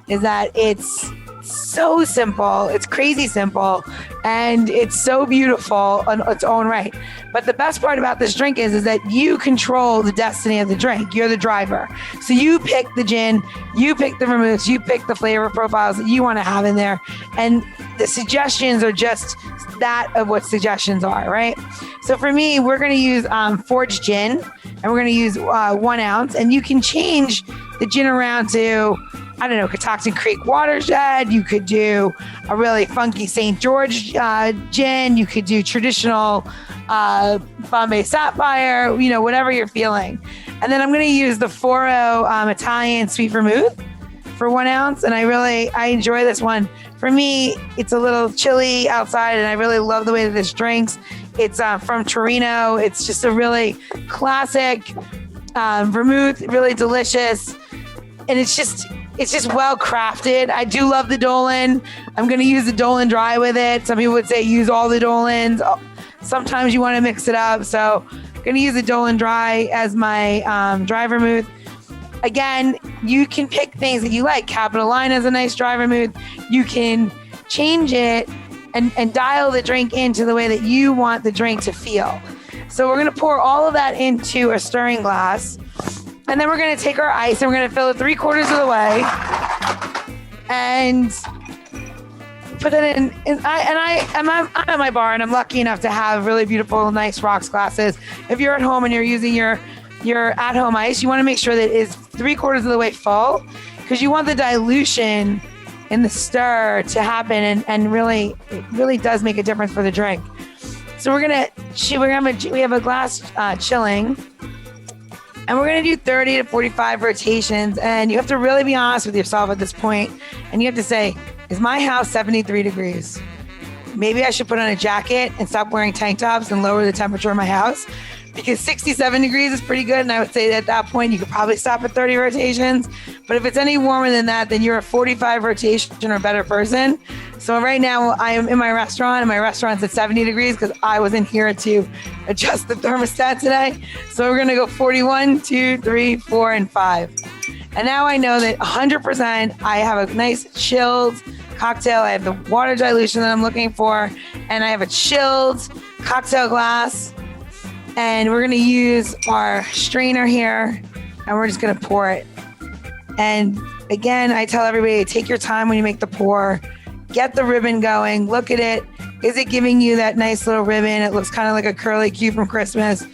Speaker 2: is that it's so simple. It's crazy simple, and it's so beautiful in its own right. But the best part about this drink is that you control the destiny of the drink. You're the driver. So you pick the gin, you pick the vermouths, you pick the flavor profiles that you want to have in there. And the suggestions are just that of what suggestions are, right? So for me, we're going to use forged gin, and we're going to use 1 ounce. And you can change the gin around to, I don't know, Catoctin Creek Watershed. You could do a really funky St. George gin. You could do traditional Bombay Sapphire, whatever you're feeling. And then I'm going to use the Foro Italian sweet vermouth for 1 ounce. And I enjoy this one. For me, it's a little chilly outside, and I really love the way that this drinks. It's from Torino. It's just a really classic vermouth, really delicious. And it's just well crafted. I do love the Dolan. I'm going to use the Dolan dry with it. Some people would say use all the Dolans. Sometimes you want to mix it up. So I'm going to use the Dolan dry as my dry vermouth. Again, you can pick things that you like. Capital Line has a nice dry vermouth. You can change it and dial the drink into the way that you want the drink to feel. So we're going to pour all of that into a stirring glass. And then we're going to take our ice and we're going to fill it 3/4 of the way and put it in. I'm at my bar, and I'm lucky enough to have really beautiful, nice rocks glasses. If you're at home and you're using your at-home ice, you want to make sure that it's 3/4 of the way full, because you want the dilution in the stir to happen, and really, it really does make a difference for the drink. So we have a glass chilling. And we're going to do 30 to 45 rotations. And you have to really be honest with yourself at this point. And you have to say, is my house 73 degrees? Maybe I should put on a jacket and stop wearing tank tops and lower the temperature of my house, because 67 degrees is pretty good. And I would say that at that point, you could probably stop at 30 rotations. But if it's any warmer than that, then you're a 45 rotation or better person. So right now I am in my restaurant, and my restaurant's at 70 degrees because I was in here to adjust the thermostat today. So we're going to go 41, 2, 3, 4, and 5. And now I know that 100% I have a nice chilled cocktail. I have the water dilution that I'm looking for, and I have a chilled cocktail glass. And we're going to use our strainer here, and we're just going to pour it. And again, I tell everybody, take your time when you make the pour. Get the ribbon going. Look at it. Is it giving you that nice little ribbon? It looks kind of like a curly Q from Christmas.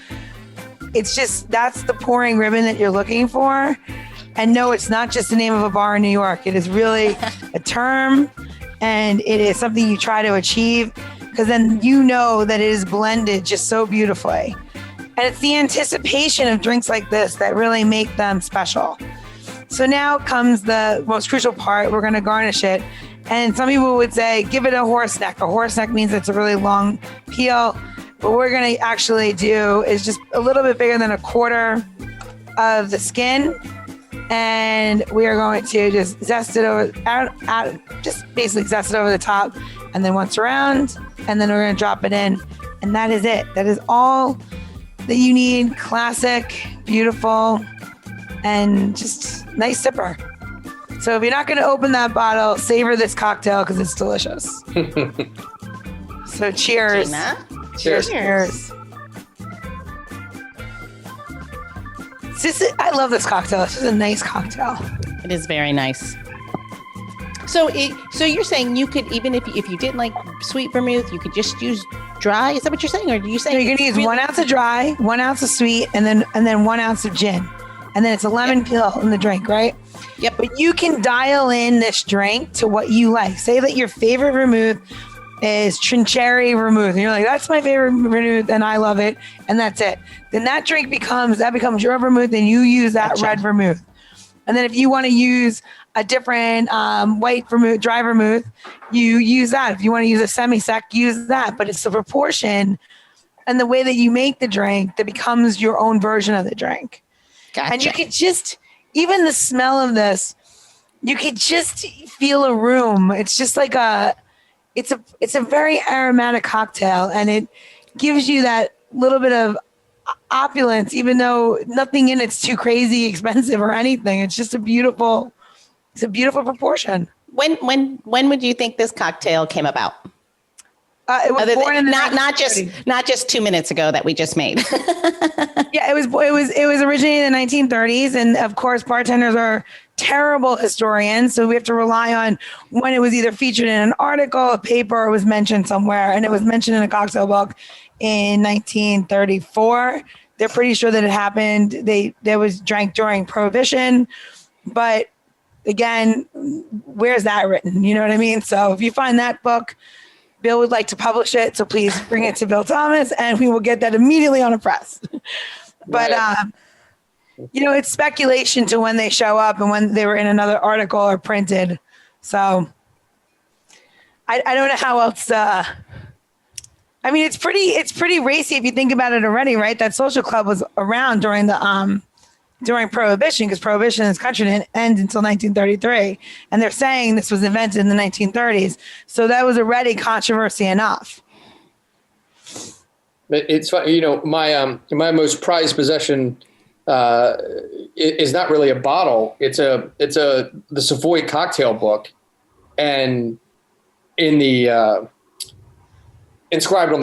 Speaker 2: It's just, that's the pouring ribbon that you're looking for. And no, it's not just the name of a bar in New York. It is really a term, and it is something you try to achieve, because then you know that it is blended just so beautifully. And it's the anticipation of drinks like this that really make them special. So now comes the most crucial part. We're going to garnish it. And some people would say, give it a horse neck. A horse neck means it's a really long peel. What we're going to actually do is just a little bit bigger than 1/4 of the skin. And we are going to just zest it over, just basically zest it over the top. And then once around, and then we're going to drop it in. And that is it. That is all that you need. Classic, beautiful, and just nice sipper. So if you're not going to open that bottle, savor this cocktail because it's delicious. So cheers.
Speaker 1: Gina?
Speaker 2: Cheers. I love this cocktail. This is a nice cocktail.
Speaker 1: It is very nice. So you're saying you could, even if you didn't like sweet vermouth, you could just use dry? Is that what you're saying? Or do you say
Speaker 2: you're going to use 1 ounce of dry, 1 ounce of sweet, and then 1 ounce of gin. And then it's a lemon peel in the drink, right?
Speaker 1: Yep.
Speaker 2: But you can dial in this drink to what you like. Say that your favorite vermouth is Trincherry vermouth. And you're like, that's my favorite vermouth and I love it. And that's it. Then that drink becomes your vermouth, and you use that red vermouth. And then if you want to use a different white vermouth, dry vermouth, you use that. If you want to use a semi-sec, use that. But it's the proportion and the way that you make the drink that becomes your own version of the drink.
Speaker 1: Gotcha.
Speaker 2: And you could just, even the smell of this, you could just feel a room. It's just like it's a very aromatic cocktail, and it gives you that little bit of opulence, even though nothing in it's too crazy expensive or anything. It's just a beautiful proportion.
Speaker 1: when would you think this cocktail came about?
Speaker 2: It was
Speaker 1: Other
Speaker 2: born
Speaker 1: than,
Speaker 2: in the
Speaker 1: not just 2 minutes ago that we just made.
Speaker 2: Yeah, it was originated in the 1930s, and of course, bartenders are terrible historians, so we have to rely on when it was either featured in an article, a paper, or was mentioned somewhere, and it was mentioned in a cocktail book in 1934. They're pretty sure that it happened. There was drank during Prohibition, but again, where's that written? You know what I mean? So if you find that book, Bill would like to publish it, so please bring it to Bill Thomas, and we will get that immediately on a press. But it's speculation to when they show up and when they were in another article or printed. So I don't know how else. I mean, it's pretty racy if you think about it already, right? That social club was around during the during Prohibition, because Prohibition in this country didn't end until 1933, and they're saying this was invented in the 1930s. So that was already controversy enough.
Speaker 3: It's funny, my most prized possession is not really a bottle. It's the Savoy cocktail book, and in the inscribed on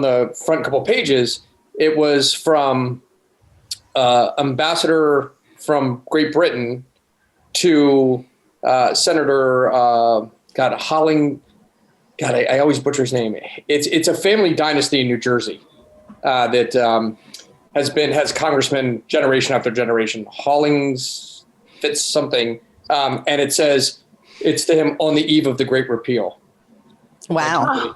Speaker 3: the front couple pages, it was from ambassador from Great Britain to Senator Holling. God, I always butcher his name. It's a family dynasty in New Jersey that has congressmen generation after generation. Hollings Fitz something, and it says it's to him on the eve of the Great Repeal.
Speaker 1: Wow,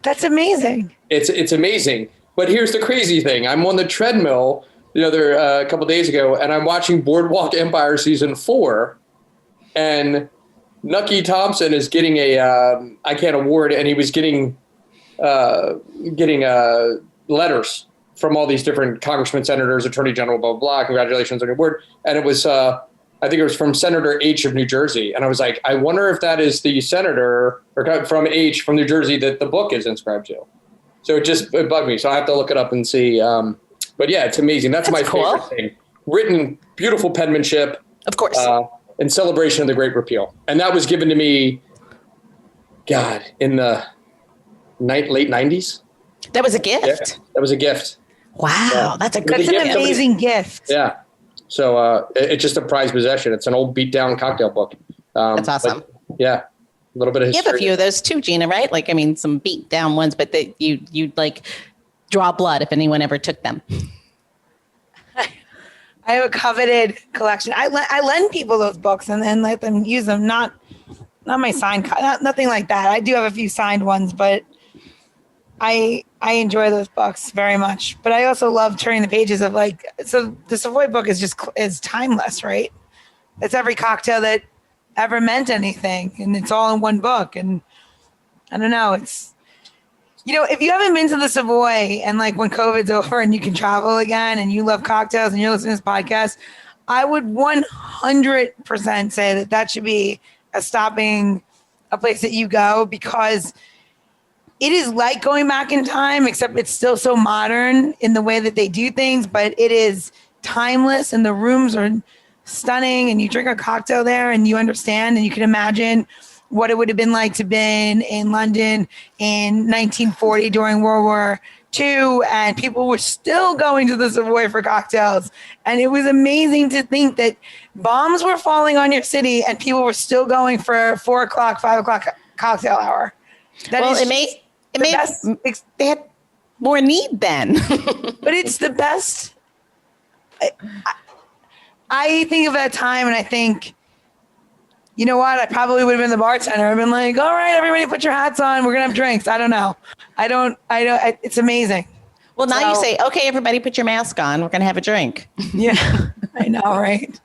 Speaker 2: that's amazing.
Speaker 3: It's amazing. But here's the crazy thing: I'm on the treadmill a couple days ago, and I'm watching Boardwalk Empire season 4, and Nucky Thompson is getting a ICANN award, and he was getting letters from all these different congressmen, senators, attorney general, blah, blah, blah. Congratulations on your award. And it was, I think it was from Senator H of New Jersey. And I was like, I wonder if that is the senator from H from New Jersey that the book is inscribed to. So it bugged me. So I have to look it up and see. But yeah, it's amazing. That's my
Speaker 1: cool.
Speaker 3: favorite thing. Written, beautiful penmanship.
Speaker 1: Of course.
Speaker 3: In celebration of the Great Repeal. And that was given to me, God, in the late 90s.
Speaker 1: That was a gift?
Speaker 3: Yeah, that was a gift.
Speaker 1: Wow,
Speaker 3: yeah.
Speaker 1: that's an
Speaker 2: amazing gift.
Speaker 3: Yeah. So it's just a prized possession. It's an old beat down cocktail book.
Speaker 1: That's awesome.
Speaker 3: Yeah. A little bit of history.
Speaker 1: You have a few of those too, Gina, right? Like, I mean, some beat down ones, but you'd like draw blood if anyone ever took them.
Speaker 2: I have a coveted collection. I lend people those books and then let them use them. Not my signed, nothing like that. I do have a few signed ones, but I enjoy those books very much. But I also love turning the pages of so the Savoy book is timeless, right? It's every cocktail that ever meant anything, and it's all in one book. And I don't know, it's, if you haven't been to the Savoy and when COVID's over and you can travel again and you love cocktails and you're listening to this podcast, I would 100% say that should be a place that you go, because it is like going back in time, except it's still so modern in the way that they do things, but it is timeless and the rooms are stunning, and you drink a cocktail there and you understand and you can imagine what it would have been like to been in London in 1940 during World War II, and people were still going to the Savoy for cocktails. And it was amazing to think that bombs were falling on your city and people were still going for 4 o'clock, 5 o'clock cocktail hour.
Speaker 1: They had more need then.
Speaker 2: But it's the best. I think of that time and I think, you know what? I probably would have been the bartender. I've been like, all right, everybody put your hats on. We're going to have drinks. I don't know. It's amazing.
Speaker 1: Well, now you say, okay, everybody put your mask on. We're going to have a drink.
Speaker 2: Yeah, I know, right?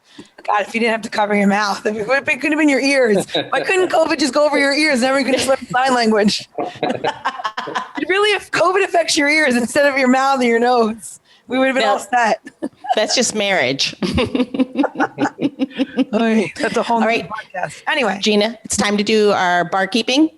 Speaker 2: God, if you didn't have to cover your mouth, it could have been your ears. Why couldn't COVID just go over your ears? Everyone could just learn sign language. Really, if COVID affects your ears instead of your mouth and your nose, we would have been all set.
Speaker 1: That's just marriage.
Speaker 2: That's a whole new podcast. Anyway,
Speaker 1: Gina, it's time to do our barkeeping.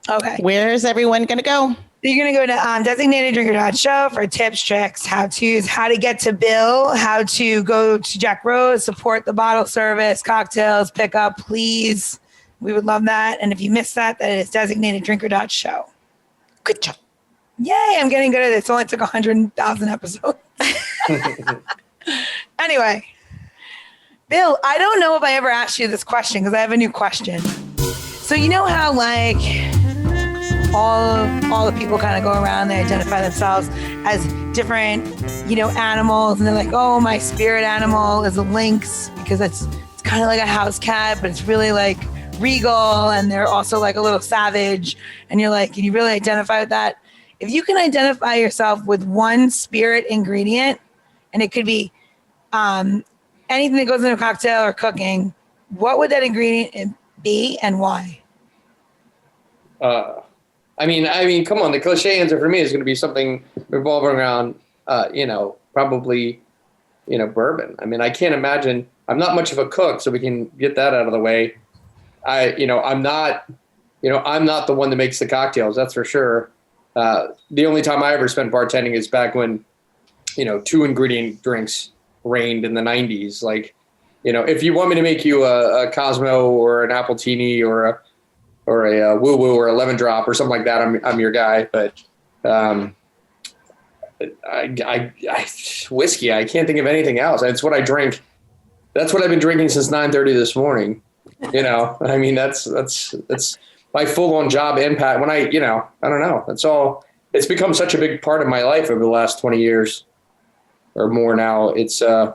Speaker 2: Okay.
Speaker 1: Where's everyone going to go?
Speaker 2: You're going to go to designateddrinker.show for tips, tricks, how-tos, how to get to Bill, how to go to Jack Rose, support the bottle service, cocktails, pick up, please. We would love that. And if you missed that, that is designated drinker.show.
Speaker 1: Good job.
Speaker 2: Yay, I'm getting good at this. It only took 100,000 episodes. Anyway, Bill, I don't know if I ever asked you this question because I have a new question. So you know how like all the people kind of go around, they identify themselves as different, animals, and they're like, oh, my spirit animal is a lynx because it's kind of like a house cat, but it's really like regal, and they're also like a little savage, and you're like, can you really identify with that? If you can identify yourself with one spirit ingredient, and it could be anything that goes in a cocktail or cooking, what would that ingredient be and why?
Speaker 3: I mean, come on. The cliche answer for me is going to be something revolving around, probably, bourbon. I mean, I can't imagine. I'm not much of a cook, so we can get that out of the way. I'm not the one that makes the cocktails. That's for sure. The only time I ever spent bartending is back when, 2 ingredient drinks reigned in the 90s. Like, if you want me to make you a Cosmo or an Appletini or a Woo Woo or a Lemon Drop or something like that, I'm your guy. But whiskey, I can't think of anything else. It's what I drink. That's what I've been drinking since 9:30 this morning. I mean, that's my full-on job impact. When I don't know. That's all. It's become such a big part of my life over the last 20 years or more now. It's I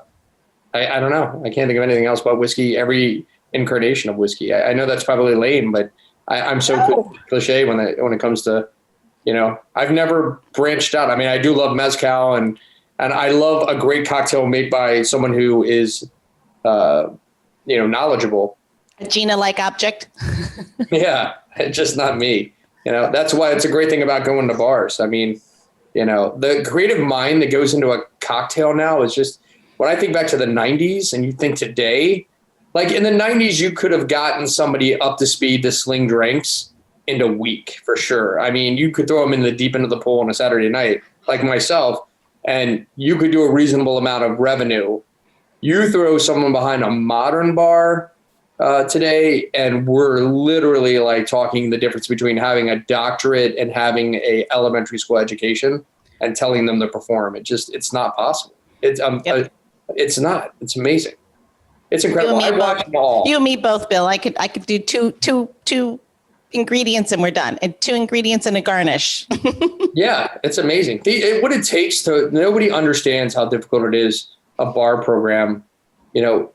Speaker 3: don't know. I can't think of anything else but whiskey. Every incarnation of whiskey. I know that's probably lame, but I'm so cliche when it comes to, I've never branched out. I mean, I do love Mezcal and I love a great cocktail made by someone who is, knowledgeable.
Speaker 1: A Gina-like object.
Speaker 3: Yeah, just not me. That's why it's a great thing about going to bars. I mean, the creative mind that goes into a cocktail now is just, when I think back to the 90s and you think today, like in the 90s, you could have gotten somebody up to speed to sling drinks in a week for sure. I mean, you could throw them in the deep end of the pool on a Saturday night, like myself, and you could do a reasonable amount of revenue. You throw someone behind a modern bar today, and we're literally like talking the difference between having a doctorate and having a elementary school education and telling them to perform. It's not possible. It's not. It's amazing. It's incredible. I watch them all.
Speaker 1: You and me both, Bill. I could do two ingredients and we're done. And 2 ingredients and a garnish.
Speaker 3: Yeah, it's amazing. What it takes nobody understands how difficult it is, a bar program, that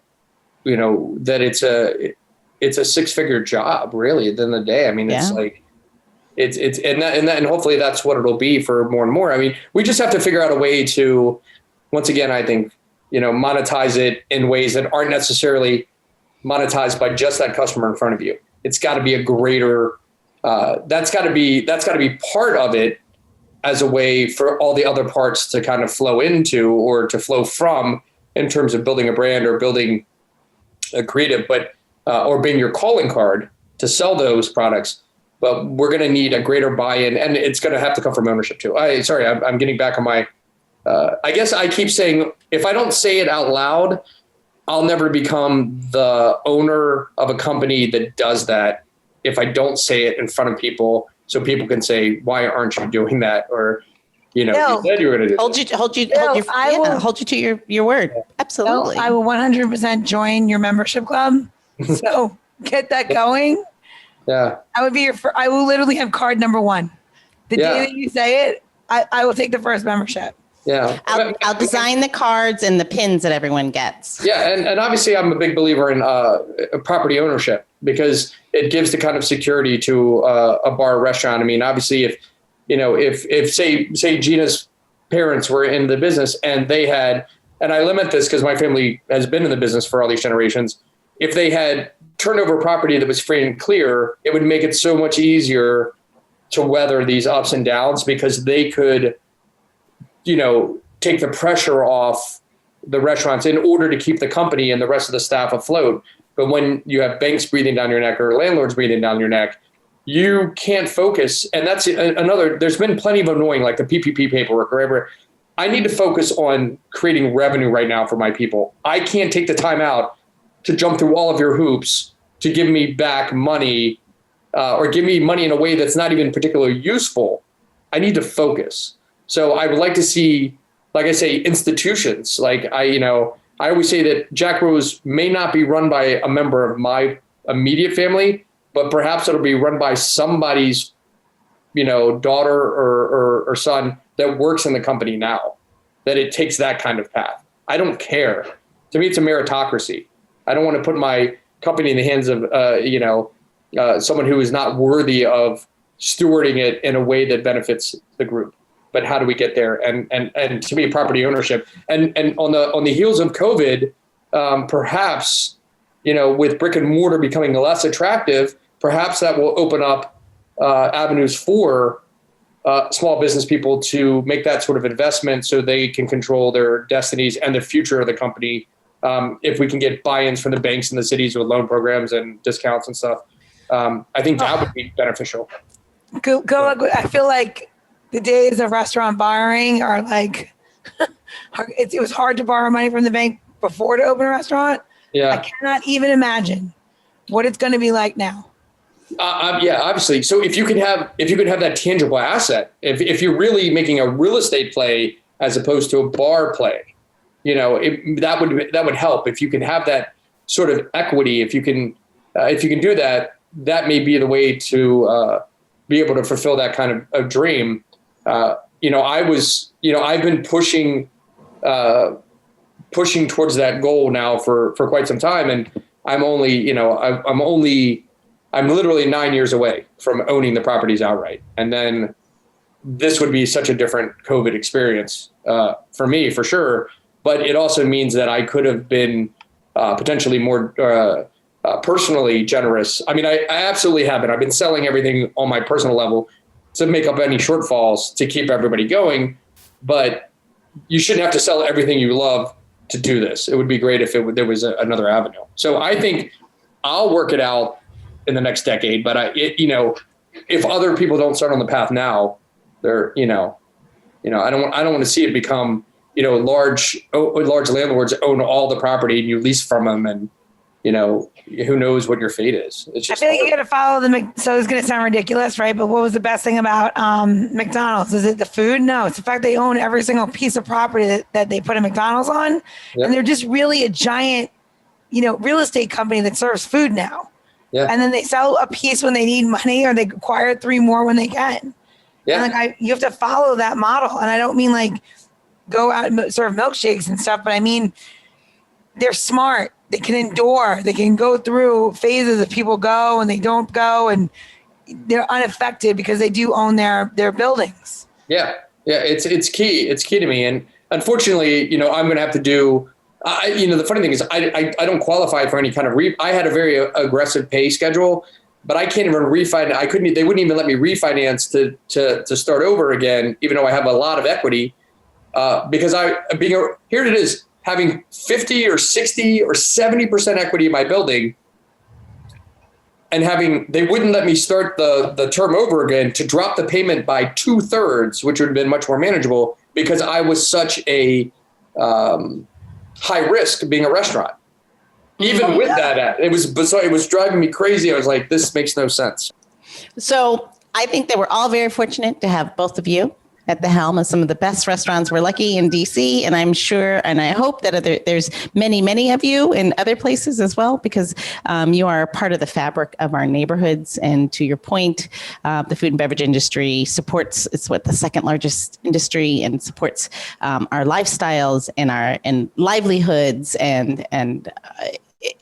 Speaker 3: it's a 6-figure job really at the end of the day. I mean, it's like, and hopefully that's what it'll be for more and more. I mean, we just have to figure out a way to, once again, I think, monetize it in ways that aren't necessarily monetized by just that customer in front of you. It's got to be a greater, that's got to be part of it as a way for all the other parts to kind of flow into or to flow from in terms of building a brand or building a creative, but, or being your calling card to sell those products. But we're going to need a greater buy-in, and it's going to have to come from ownership too. I'm getting back on my, I guess I keep saying, if I don't say it out loud, I'll never become the owner of a company that does that if I don't say it in front of people so people can say, why aren't you doing that? Or, you said you were going to do that.
Speaker 1: Hold you to your word. Absolutely.
Speaker 2: I will 100% join your membership club. So get that going.
Speaker 3: Yeah.
Speaker 2: I will literally have card number 1. The day that you say it, I will take the first membership.
Speaker 3: Yeah,
Speaker 1: I'll design the cards and the pins that everyone gets.
Speaker 3: Yeah, and obviously I'm a big believer in property ownership because it gives the kind of security to a bar or restaurant. I mean, obviously, if say Gina's parents were in the business and they had, and I limit this because my family has been in the business for all these generations, if they had turned over property that was free and clear, it would make it so much easier to weather these ups and downs because they could, take the pressure off the restaurants in order to keep the company and the rest of the staff afloat. But when you have banks breathing down your neck or landlords breathing down your neck, you can't focus. And that's there's been plenty of annoying, like the PPP paperwork or whatever. I need to focus on creating revenue right now for my people. I can't take the time out to jump through all of your hoops to give me back money or give me money in a way that's not even particularly useful, I need to focus. So I would like to see, like I say, institutions. Like I always say that Jack Rose may not be run by a member of my immediate family, but perhaps it'll be run by somebody's, daughter or son that works in the company now, that it takes that kind of path. I don't care. To me, it's a meritocracy. I don't want to put my company in the hands of, someone who is not worthy of stewarding it in a way that benefits the group. But how do we get there? And to me, property ownership. And on the heels of COVID, perhaps, with brick and mortar becoming less attractive, perhaps that will open up avenues for small business people to make that sort of investment so they can control their destinies and the future of the company. If we can get buy-ins from the banks in the cities with loan programs and discounts and stuff, I think that would be beneficial.
Speaker 2: I feel like the days of restaurant borrowing are like, it was hard to borrow money from the bank before to open a restaurant.
Speaker 3: Yeah.
Speaker 2: I cannot even imagine what it's going to be like now.
Speaker 3: Yeah, obviously. So if you could have that tangible asset, if you're really making a real estate play as opposed to a bar play, that would help. If you can have that sort of equity, if you can do that, that may be the way to be able to fulfill that kind of a dream. I've been pushing towards that goal now for quite some time, and I'm literally 9 years away from owning the properties outright. And then this would be such a different COVID experience for me, for sure. But it also means that I could have been potentially more personally generous. I mean, I absolutely have been. I've been selling everything on my personal level to make up any shortfalls to keep everybody going. But you shouldn't have to sell everything you love to do this. It would be great if there was another avenue. So I think I'll work it out in the next decade, but if other people don't start on the path now, they're, I don't want to see it become, large landlords own all the property and you lease from them, and who knows what your fate is. It's just
Speaker 2: I feel like you got to follow so it's going to sound ridiculous, right? But what was the best thing about McDonald's? Is it the food? No, it's the fact they own every single piece of property that they put a McDonald's on. Yep. And they're just really a giant, real estate company that serves food now. Yeah. And then they sell a piece when they need money, or they acquire 3 more when they can. Yeah. And you have to follow that model. And I don't mean like go out and serve milkshakes and stuff, but I mean, they're smart. They can endure. They can go through phases of people go and they don't go, and they're unaffected because they do own their buildings. Yeah.
Speaker 3: Yeah. It's key. It's key to me. And unfortunately, I'm going to have to do, the funny thing is I don't qualify for any kind of I had a very aggressive pay schedule, but I can't even refinance. They wouldn't even let me refinance to start over again, even though I have a lot of equity, because here it is, having 50 or 60 or 70% equity in my building, and they wouldn't let me start the term over again to drop the payment by 2/3, which would have been much more manageable, because I was such a high risk being a restaurant. Even with that, it was driving me crazy. I was like, this makes no sense.
Speaker 1: So I think that we're all very fortunate to have both of you at the helm of some of the best restaurants. We're lucky in DC, and I'm sure, and I hope that there's many, many of you in other places as well, because you are part of the fabric of our neighborhoods. And to your point, the food and beverage industry it's the second largest industry, and supports our lifestyles and livelihoods, and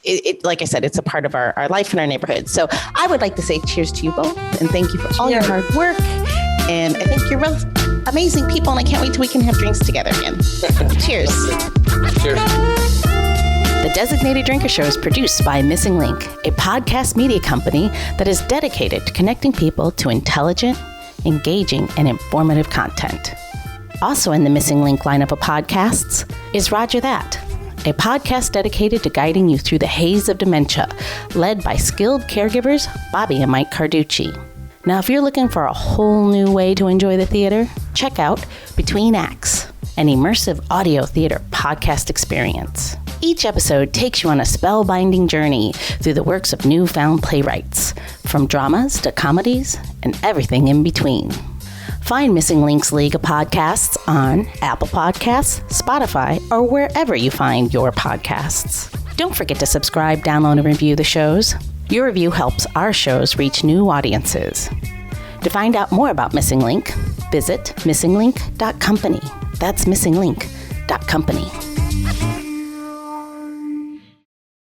Speaker 1: it, like I said, it's a part of our life in our neighborhood. So I would like to say cheers to you both, and thank you for all your hard work. And I think you're real amazing people, and I can't wait till we can have drinks together again. Cheers.
Speaker 3: Cheers.
Speaker 4: The Designated Drinker Show is produced by Missing Link, a podcast media company that is dedicated to connecting people to intelligent, engaging, and informative content. Also in the Missing Link lineup of podcasts is Rodger That, a podcast dedicated to guiding you through the haze of dementia, led by skilled caregivers Bobbi and Mike Carducci. Now, if you're looking for a whole new way to enjoy the theater, check out Between Acts, an immersive audio theater podcast experience. Each episode takes you on a spellbinding journey through the works of newfound playwrights, from dramas to comedies and everything in between. Find Missing Link's League of Podcasts on Apple Podcasts, Spotify, or wherever you find your podcasts. Don't forget to subscribe, download, and review the shows. Your review helps our shows reach new audiences. To find out more about Missing Link, visit missinglink.company. That's missinglink.company.